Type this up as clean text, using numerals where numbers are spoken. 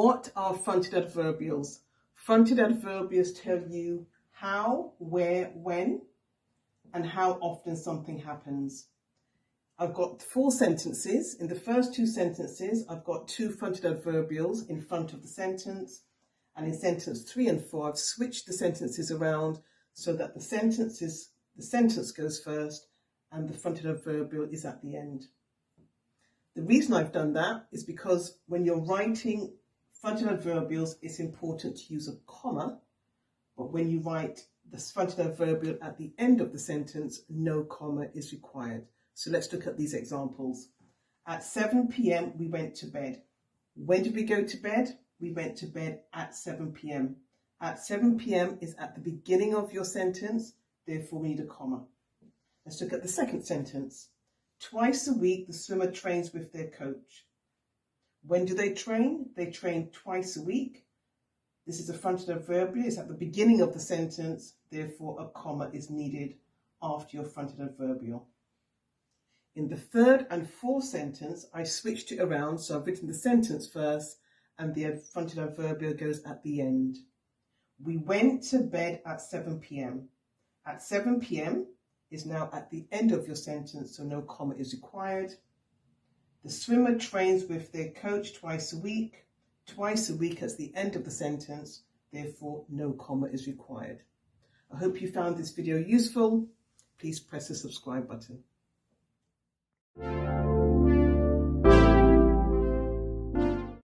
What are fronted adverbials? Fronted adverbials tell you how, where, when, and how often something happens. I've got 4 sentences. In the first 2 sentences, I've got 2 fronted adverbials in front of the sentence. And in sentence 3 and 4, I've switched the sentences around so that the sentence goes first and the fronted adverbial is at the end. The reason I've done that is because when you're writing fronted adverbials, it's important to use a comma, but when you write the fronted adverbial at the end of the sentence, no comma is required. So let's look at these examples. At 7 p.m. we went to bed. When did we go to bed? We went to bed at 7 p.m. At 7 p.m. is at the beginning of your sentence, therefore we need a comma. Let's look at the second sentence. Twice a week the swimmer trains with their coach. When do they train? They train twice a week. This is a fronted adverbial. It's at the beginning of the sentence, therefore a comma is needed after your fronted adverbial. In the third and fourth sentence, I switched it around, so I've written the sentence first and the fronted adverbial goes at the end. We went to bed at 7 p.m. At 7 p.m. is now at the end of your sentence, so no comma is required. The swimmer trains with their coach twice a week. Twice a week is the end of the sentence, therefore no comma is required. I hope you found this video useful. Please press the subscribe button.